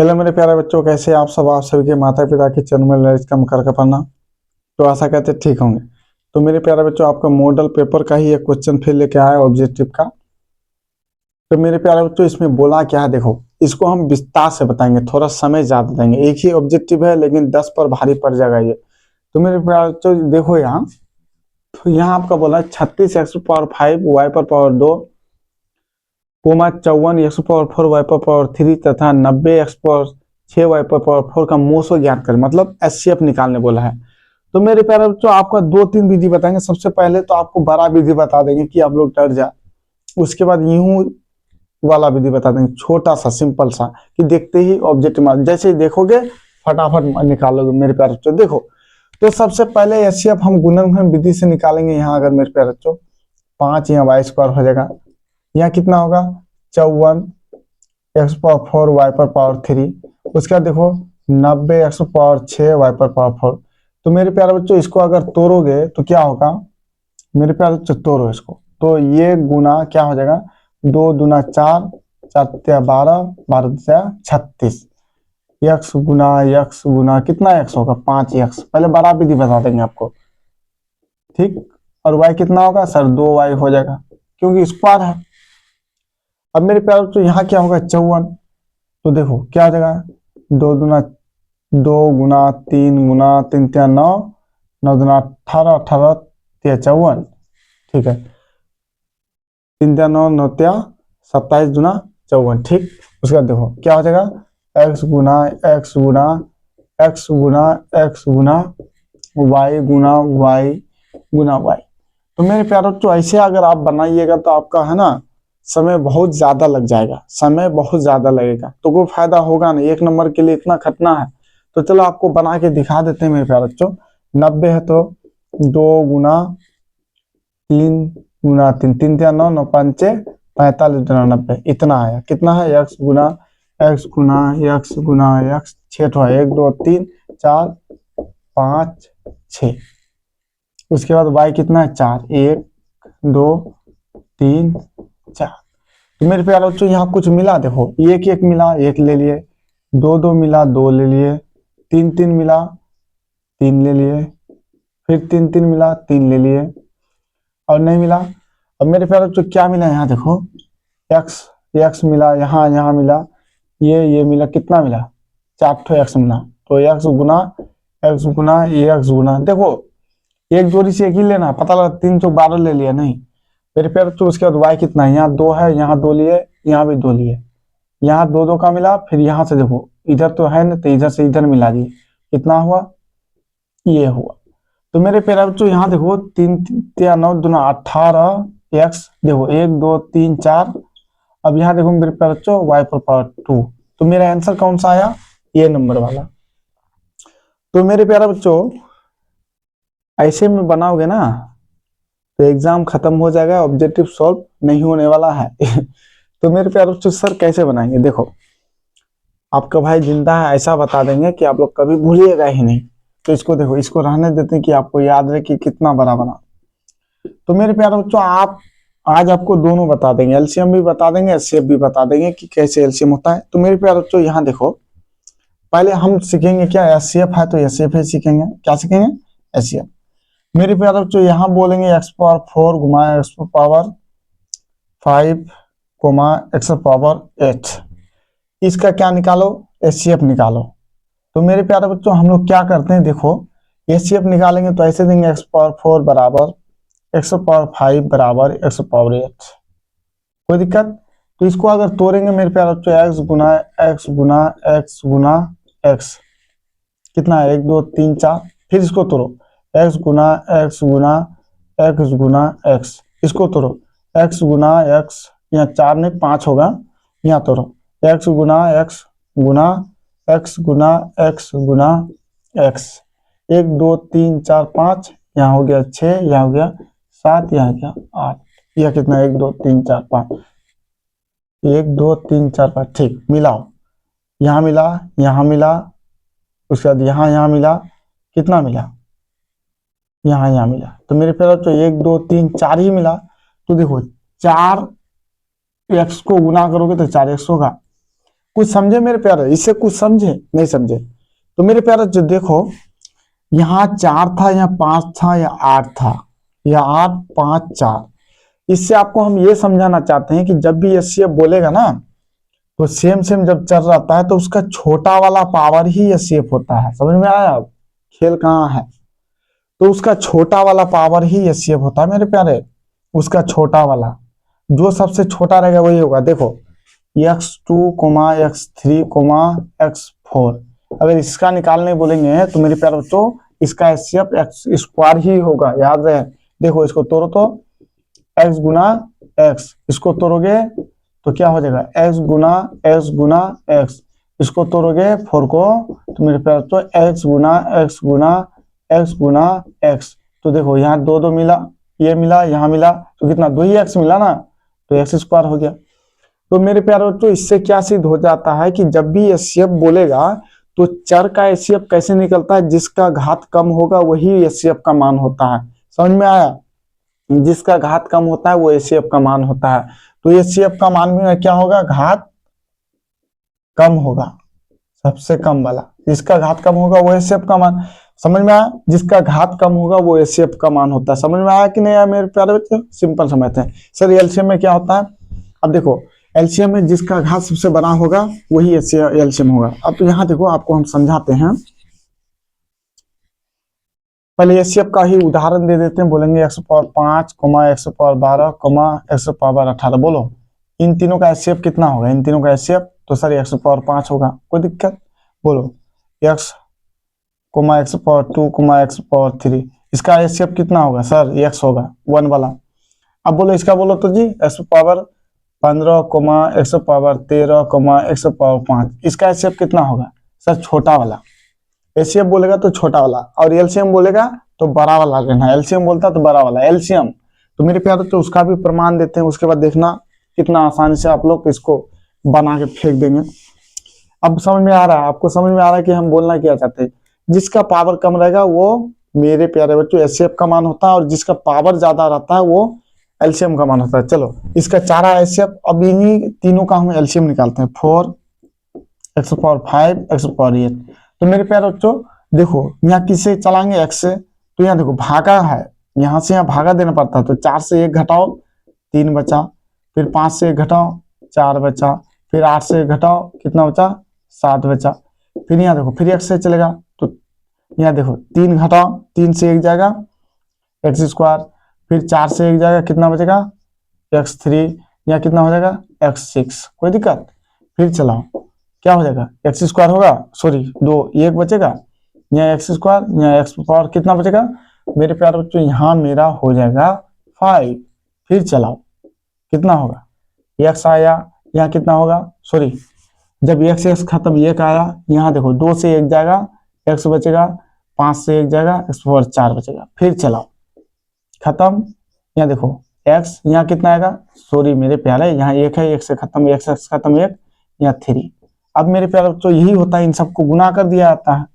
Hello मेरे प्यारे बच्चों, कैसे आप सब? आप सभी के माता पिता के चरण में ललित कम करके पढ़ना। तो आशा करते ठीक होंगे। तो मेरे प्यारे बच्चों, आपका मॉडल पेपर का ही एक क्वेश्चन फिर लेके आया ऑब्जेक्टिव का। तो मेरे प्यारे बच्चों, इसमें बोला क्या है देखो, इसको हम विस्तार से बताएंगे, थोड़ा समय ज्यादा देंगे। एक ही ऑब्जेक्टिव है लेकिन 10 पर भारी पड़ जाएगा ये। तो मेरे प्यारे बच्चों देखो यहाँ, तो यहाँ आपका बोला 36x⁵ y⁴ 2, 54 x⁴ y⁴ 3 तथा 90x⁴ 6 y⁴ 4 का मोसो ज्ञात करें, मतलब एचसीएफ निकालने बोला है। तो मेरे प्यारे बच्चों, आपका 2-3 विधि बताएंगे। सबसे पहले तो आपको बड़ा विधि बता देंगे कि आप लोग डर जाए। उसके बाद यूं वाला विधि बता देंगे, छोटा सा सिंपल सा, कि देखते ही ऑब्जेक्ट में जैसे ही देखोगे फटाफट निकालोगे। मेरे प्यारे बच्चों देखो, तो सबसे पहले एचसीएफ हम गुणनखंड विधि से निकालेंगे। यहाँ अगर मेरे प्यारे बच्चों 5 यहाँ y² हो जाएगा, यहाँ कितना होगा 54x⁴ y⁴ 3। उसके बाद देखो 90x⁴ 6 y⁴ 4। तो मेरे प्यारे बच्चों इसको अगर तोड़ोगे तो क्या होगा? मेरे प्यारे बच्चों तोड़ो इसको, तो ये गुना क्या हो जाएगा, 2 दूना 4, 4 तिया 12, 12 तिया 36। यक्स गुना कितना एक्स होगा? 5x। पहले बड़ा विधि बता देंगे आपको, ठीक। और y कितना होगा सर? 2y हो जाएगा, क्योंकि स्क्वायर है। अब मेरे प्यारे बच्चों यहाँ क्या होगा? 54। तो देखो क्या हो जाएगा, 2 दूना 2 गुना 3 गुना 3 तिया 9, 9 दूना 18, 18 तिया 54, ठीक है। 3 तिया 9, 9 तिया 27 दूना 54, ठीक। उसके बाद देखो क्या हो जाएगा, x गुना x गुना x गुना x गुना y गुना y गुना y। तो मेरे प्यारे बच्चों ऐसे अगर आप बनाइएगा तो आपका है ना समय बहुत ज्यादा लग जाएगा, समय बहुत ज्यादा लगेगा, तो कोई फायदा होगा नहीं। 1 नंबर के लिए इतना खटना है। तो चलो आपको बना के दिखा देते हैं मेरे प्यारे बच्चों। 90 है तो 2 गुना 3 गुना 3, 3 तिया 9, 9 5 45 गुना 90, इतना आया। कितना है? x गुना x गुना x गुना x, 6 तो है, 1 2 3 4 5 6। उसके बाद y कितना है? 4, 1 2 3 4। तो मेरे प्यारे बच्चों यहाँ कुछ मिला, देखो 1 1 मिला, 1 ले लिए। 2 2 मिला, 2 ले लिए। 3 3 मिला, 3 ले लिए। फिर 3 3 मिला, 3 ले लिए, और नहीं मिला। अब मेरे प्यारे बच्चों क्या मिला? यहाँ देखो x मिला, यहाँ मिला, ये मिला। कितना मिला? 4 ठो x मिला। तो x गुना ये x गुना, देखो एक जोड़ी से एक ही लेना, पता लगा 3 चौक 12 ले लिया, नहीं मेरे प्यारे बच्चों। उसके बाद y कितना है? यहाँ 2 है, यहाँ 2 लिए, यहाँ भी 2 लिए, यहाँ 2 2 का मिला। फिर यहाँ से देखो इधर तो है ना, तो इधर से इधर मिला दिए, कितना हुआ? ये हुआ। तो मेरे प्यारे बच्चों यहाँ देखो 3 तिया 9 दूना 18 x, देखो 1 2 3 4। अब यहाँ देखो मेरे प्यारे बच्चों y⁴2। तो मेरा आंसर कौन सा आया? ये नंबर वाला। तो मेरे प्यारे बच्चों ऐसे में बनाओगे ना तो एग्जाम खत्म हो जाएगा, ऑब्जेक्टिव सॉल्व नहीं होने वाला है। तो मेरे प्यारे बच्चों सर कैसे बनाएंगे? देखो आपका भाई जिंदा है, ऐसा बता देंगे कि आप लोग कभी भूलिएगा ही नहीं। तो इसको देखो, इसको रहने देते हैं कि आपको याद रहे कि कितना बड़ा बना। तो मेरे प्यारे बच्चों आप आज आपको दोनों बता देंगे, एलसीएम भी बता देंगे, एचसीएफ भी बता देंगे कि कैसे एलसीएम होता है। तो मेरे प्यारे बच्चों यहाँ देखो, पहले हम सीखेंगे क्या? एचसीएफ है तो एचसीएफ ही सीखेंगे। क्या सीखेंगे? एचसीएफ। मेरे प्यारे बच्चों यहाँ बोलेंगे x⁴ घुमा x⁴5 x⁴8। इसका क्या निकालो? एचसीएफ निकालो। तो मेरे प्यारे बच्चों हम लोग क्या करते हैं, देखो एचसीएफ निकालेंगे तो ऐसे देंगे x⁴ बराबर x⁴5 बराबर x⁴8। कोई दिक्कत? तो इसको अगर तोड़ेंगे मेरे प्यारे बच्चों, x गुना x गुना x गुना x, कितना है? 1 2 3 4। फिर इसको तोड़ो, x गुना x गुना x गुना x, इसको तोड़ो, x गुना x, यहाँ 4 नहीं 5 होगा, यहाँ तोड़ो, x गुना x गुना x गुना x गुना x। 1 2 3 4 5, यहाँ हो गया 6, यहाँ हो गया 7, यहाँ हो गया 8। यह कितना? 1 2 3 4 5, 1 2 3 4 5, ठीक। मिलाओ, यहाँ मिला, यहाँ मिला, उसके बाद यहाँ मिला, कितना मिला? यहाँ मिला। तो मेरे प्यारे बच्चों 1 2 3 4 ही मिला। तो देखो 4 x को गुना करोगे तो 4x होगा, कुछ समझे मेरे प्यारे, इससे कुछ समझे नहीं समझे? तो मेरे प्यारे जो देखो, यहाँ 4 था, यहाँ 5 था, या 8 था, या 8 5 4। इससे आपको हम ये समझाना चाहते हैं कि जब भी एचसीएफ बोलेगा ना, तो सेम सेम जब चल रहता है तो उसका छोटा वाला पावर ही एचसीएफ होता है। समझ में आया? अब खेल कहाँ है? तो उसका छोटा वाला पावर ही एचसीएफ होता है मेरे प्यारे। उसका छोटा वाला जो सबसे छोटा रहेगा वही होगा। देखो x2, x3, x4, अगर इसका निकालने बोलेंगे तो मेरे प्यारे बच्चों इसका एचसीएफ एक्स स्क्वायर ही होगा, याद रहे। देखो इसको तोड़ो तो x गुना x, इसको तोड़ोगे तो क्या हो जाएगा x गुना x, इसको तोड़ोगे 4 को तो मेरे प्यारे बच्चों x गुना x गुना x गुना x। तो देखो यहाँ दो दो मिला, ये मिला, यहाँ मिला, तो कितना 2x मिला ना, तो एक्स स्क्वायर हो गया। तो मेरे प्यारे बच्चों इससे क्या सिद्ध हो जाता है कि जब भी एचसीएफ बोलेगा तो चर का एचसीएफ कैसे निकलता है? जिसका घात कम होगा वही एचसीएफ का मान होता है। समझ में आया? जिसका घात कम होता है वो एचसीएफ का मान होता है। तो एचसीएफ का मान में क्या होगा? घात कम होगा, सबसे कम वाला। जिसका घात कम होगा वो एचसीएफ का मान। समझ में आया? जिसका घात कम होगा वो एचसीएफ का मान होता है। समझ में आया कि नहीं आया मेरे प्यारे बच्चे? सिंपल समझते हैं। सर एलसीएम में क्या होता है? अब देखो एलसीएम में जिसका घात सबसे बड़ा होगा वही एलसीएम होगा। अब तो यहाँ देखो आपको हम समझाते हैं। पहले एचसीएफ का ही उदाहरण दे देते हैं। बोलेंगे x⁵, x⁻12, x⁻18। बोलो इन तीनों का एचसीएफ कितना होगा? इन तीनों का एचसीएफ तो सर x⁻5 होगा। कोई दिक्कत? बोलो x, x⁻2, x⁻3, इसका एचसीएफ कितना होगा? सर x होगा, 1 वाला। अब बोलो इसका बोलो तो जी x⁻15, x⁻13, x⁻5, इसका एचसीएफ कितना होगा? सर छोटा वाला। एचसीएफ बोलेगा तो छोटा वाला, और एलसीएम बोलेगा तो बड़ा वाला लेना। एलसीएम बोलता तो बड़ा वाला एलसीएम। तो मेरे प्यारे तो उसका भी प्रमाण देते हैं, उसके बाद देखना कितना आसानी से आप लोग इसको बना के फेंक देंगे। अब समझ में आ रहा है? आपको समझ में आ रहा है कि हम बोलना क्या चाहते हैं? जिसका पावर कम रहेगा वो मेरे प्यारे बच्चों एचसीएफ का मान होता है, और जिसका पावर ज्यादा रहता है वो एलसीएम का मान होता है। चलो इसका चारा एचसीएफ, अब इन्हीं तीनों का हम एलसीएम निकालते हैं। 4, x⁵5, x⁸8। तो मेरे प्यारे बच्चों देखो यहाँ किससे चलाएंगे? x से। तो यहाँ देखो भागा है, यहाँ से यहाँ भागा देना पड़ता है। तो 4 से 1 घटाओ 3 बचा, फिर 5 से 1 घटाओ 4 बचा, फिर 8 से 1 घटाओ कितना बचा? 7 बचा। फिर यहाँ देखो फिर x से चलेगा, तो यहाँ देखो 3 घटाओ, 3 से 1 जाएगा x², फिर 4 से 1 जाएगा कितना बचेगा? x3, यहाँ कितना हो जाएगा? x6। कोई दिक्कत? फिर चलाओ क्या हो जाएगा? x² होगा, सॉरी 2, 1 बचेगा, यहाँ x², यहाँ x पावर कितना बचेगा मेरे प्यारे बच्चों? यहाँ मेरा हो जाएगा 5। फिर चलाओ कितना होगा? x आया, यहाँ कितना होगा? सॉरी जब x खत्म 1 आया, यहाँ देखो 2 से 1 जाएगा x बचेगा, 5 से 1 जाएगा x⁴ बचेगा। फिर चलाओ खत्म, यहाँ देखो x, यहाँ कितना आएगा? सॉरी मेरे प्यारे यहाँ 1 है, 1 से खत्म, x खत्म 1, यहाँ 3। अब मेरे प्यारे बच्चों यही होता है, इन सबको गुना कर दिया जाता है।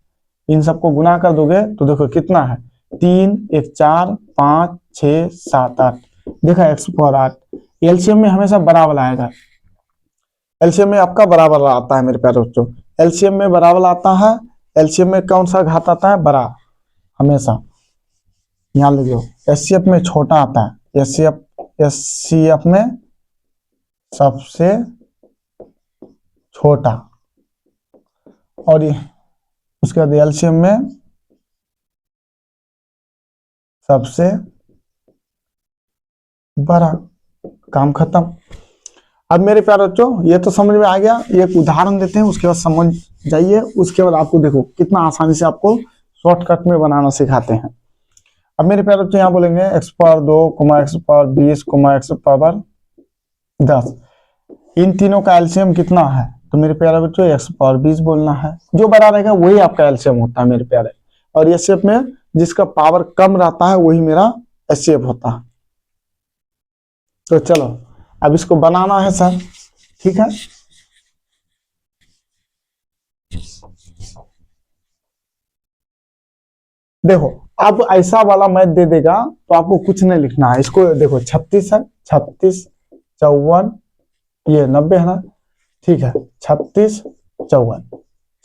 इन सबको गुना कर दोगे तो देखो कितना है? 3, 1 4, 5 6 7 8। देखा x⁴8। एलसीएम में हमेशा बराबर आएगा। एलसीएम में आपका बराबर आता है मेरे प्यारे बच्चों। एलसीएम में बराबर आता है। एलसीएम में कौन सा घात आता है? बड़ा हमेशा। यहाँ लिख लो एचसीएफ में छोटा आता है। एचसीएफ में सबसे छोटा, और ये उसके बाद एलसीएम में सबसे बड़ा। काम खत्म। अब मेरे प्यारे बच्चों ये तो समझ में आ गया। एक उदाहरण देते हैं उसके बाद समझ जाइए। उसके बाद आपको देखो कितना आसानी से आपको शॉर्टकट में बनाना सिखाते हैं। अब मेरे प्यारे बच्चों यहाँ बोलेंगे x⁻2, x⁻20, x⁻10। इन तीनों का एलसीएम कितना है? तो मेरे प्यारे बच्चों x⁻20 बोलना है। जो बड़ा रहेगा वही आपका एलसीएम होता है मेरे प्यारे। और एचसीएफ में जिसका पावर कम रहता है वही मेरा एचसीएफ होता है। तो चलो अब इसको बनाना है सर, ठीक है। देखो अब ऐसा वाला मैथ दे देगा तो आपको कुछ नहीं लिखना है। इसको देखो 36 है, 36 54 ये 90 है ना, ठीक है। 36 54,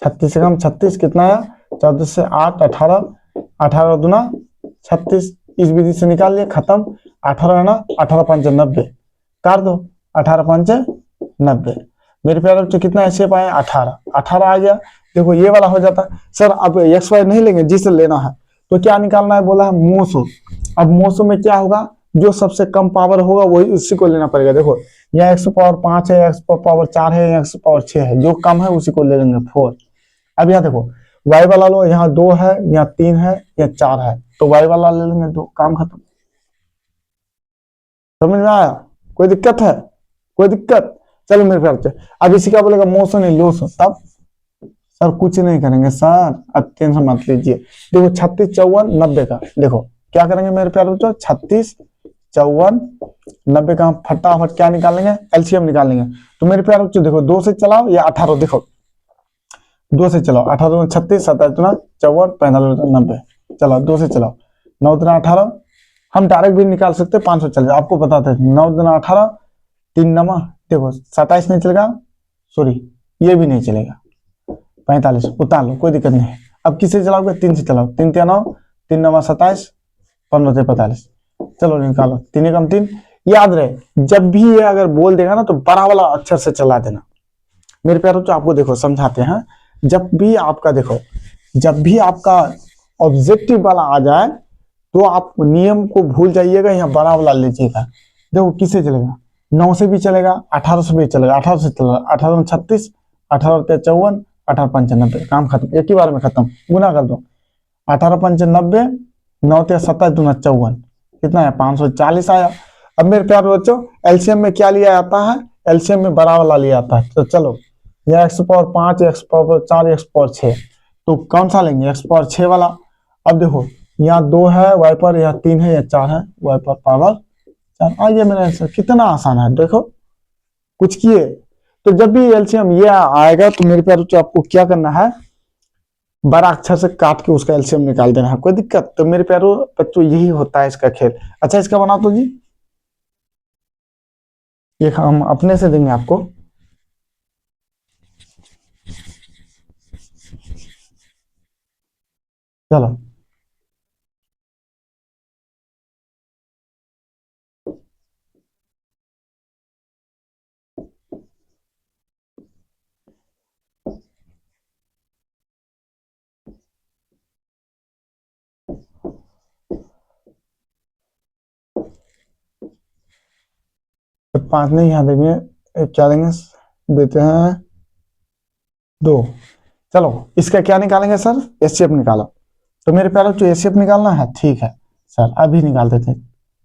36 से कम 36 कितना आया, 14 से 8 18, 18 दूना 36, इस विधि से निकाल लिया, खत्म। 18 है ना, 18 5 90, काट दो, 18 5 90। मेरे प्यारे बच्चों कितना ऐसे पाए, 18, 18 आ गया। देखो ये वाला हो जाता है। सर अब एक्स वाई नहीं लेंगे, जिसे लेना है तो क्या निकालना है, बोला है मोसो। अब मोसो में क्या होगा, जो सबसे कम पावर होगा वही उसी को लेना पड़ेगा। देखो यहाँ एक्स पावर 5 है, एक्स पावर 4 है, एक्स पावर 6 है, जो कम है उसी को ले लेंगे 4। अब यहाँ देखो वाई वाला लो, यहाँ 2 है, यहाँ 3 है, यहाँ 4 है, तो वाई वाला ले लेंगे 2, काम खत्म। समझ में आया, कोई दिक्कत है, कोई दिक्कत। चलो मेरे ख्याल से अब इसी का बोलेगा मोसो नहीं लोसो, तब सर कुछ नहीं करेंगे सर, अब टेंशन मत लीजिए। देखो 36 54 90 का, देखो क्या करेंगे मेरे प्यारे बच्चों, 36 54 90 का फटाफट क्या निकालेंगे, एलसीएम निकालेंगे। तो मेरे प्यारे बच्चों देखो 2 से चलाओ या 18, देखो 2 से चलाओ, 18 36 27 54 45 90, चलो 2 से चलाओ, 9 दुना 18, हम डायरेक्ट भी निकाल सकते हैं, 540, आपको पता था 9 दुना 18, 3 नमा, देखो 27 नहीं चलेगा, सॉरी ये भी नहीं चलेगा, 45 उतार लो, कोई दिक्कत नहीं है। अब किससे चलाओगे, 3 से चलाओ, 3 3 9, 3 नमा 27, 15 से 45, चलो निकालो, 3 एकम 3। याद रहे जब भी ये अगर बोल देगा ना तो बड़ा वाला अक्षर से चला देना। मेरे प्यारों तो आपको देखो समझाते हैं, जब भी आपका देखो, जब भी आपका ऑब्जेक्टिव वाला आ जाए तो आप नियम को भूल जाइएगा, यहाँ बड़ा वाला लीजिएगा। देखो किससे चलेगा, 9 से भी चलेगा, 18 से भी चलेगा, 18 से चलेगा, 18 में 36, 18 54, 18 5 90, काम खत्म, एक ही बार में खत्म, गुना कर दो, 18 5 90, 9 27 दूना 54, कितना है 540 आया। अब मेरे प्यारे बच्चों एलसीएम में क्या लिया जाता है, एलसीएम में बड़ा वाला लिया जाता है। तो चलो यह x power 5, x power 4, x power 6, तो कौन सा लेंगे, एक्स पावर 6 वाला। अब देखो यहाँ 2 है वाई पर, यहाँ 3 है, यहाँ 4 है, वाई पर पावर 4 आ गया मेरा आंसर। कितना आसान है, देखो कुछ किए। तो जब भी एलसीएम ये आएगा तो मेरे प्यारे बच्चों आपको क्या करना है, बड़ा अक्षर से काट के उसका एलसीएम निकाल देना है, कोई दिक्कत। तो मेरे प्यारो बच्चों यही होता है इसका खेल। अच्छा इसका बना तो जी, ये हम अपने से देंगे आपको, चलो तो 5 नहीं यहाँ देंगे, क्या देंगे, देते हैं 2। चलो इसका क्या निकालेंगे सर, एचसीएफ निकालो। तो मेरे प्यारे जो एचसीएफ निकालना है, ठीक है सर अभी निकाल देते हैं।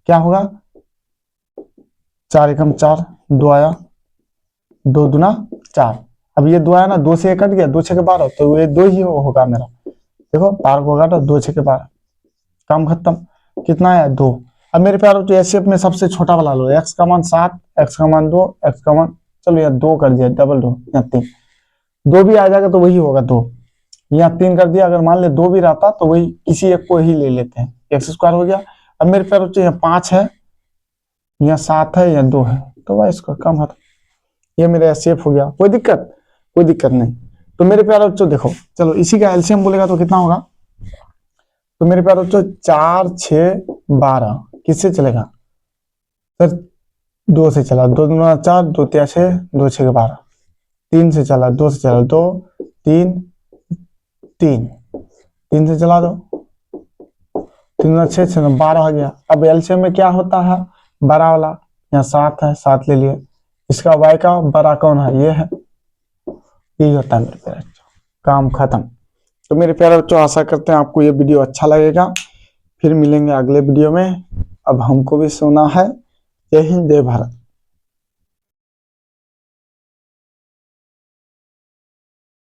क्या होगा, 4 एकम 4, 2 आया, 2 दूना 4। अब ये 2 आया ना, 2 से 1 कट गया, 2 6 12, तो ये 2 ही होगा मेरा। देखो 12 को काटो, 2 6 12, काम खत्म। कितना आया 2। अब मेरे प्यारे तो एचसीएफ में सबसे छोटा वाला लो, एक्स का मान 7, एक्स का मान 2, एक्स का मान, चलो यार 2 कर दिया, डबल 2 यहाँ 3, 2 भी आ जाएगा तो वही होगा 2, यहाँ 3 कर दिया। अगर मान ले 2 भी रहता तो वही किसी एक को ही ले लेते हैं, एक्स स्क्वायर हो गया। अब मेरे प्यारे बच्चों यहाँ 5 है, यहाँ 7 है, यहाँ 2 है, तो भाई इसका कम खत्म, ये मेरा एचसीएफ हो गया। कोई दिक्कत, कोई दिक्कत नहीं। तो मेरे प्यारे बच्चों देखो, चलो इसी का एलसीएम बोलेगा तो कितना होगा, तो मेरे प्यारे बच्चों 4 6 12 किससे चलेगा सर, 2 से चला, 2 दूना 4, 2 तिया 6, 2 6 12, 3 से चला, 2 से चला, 2 3 3, 3 से चला दो, 3 दूना 6 6 12 हो गया। अब एलसीएम में क्या होता है, बड़ा वाला, यहाँ 7 है, 7 ले लिए, इसका वाई का बड़ा कौन है, ये है, यही होता है मेरे प्यारे बच्चों, काम खत्म। तो मेरे प्यारे बच्चों आशा करते हैं आपको ये वीडियो अच्छा लगेगा, फिर मिलेंगे अगले वीडियो में। अब हमको भी सोना है। जय हिंद, जय भारत।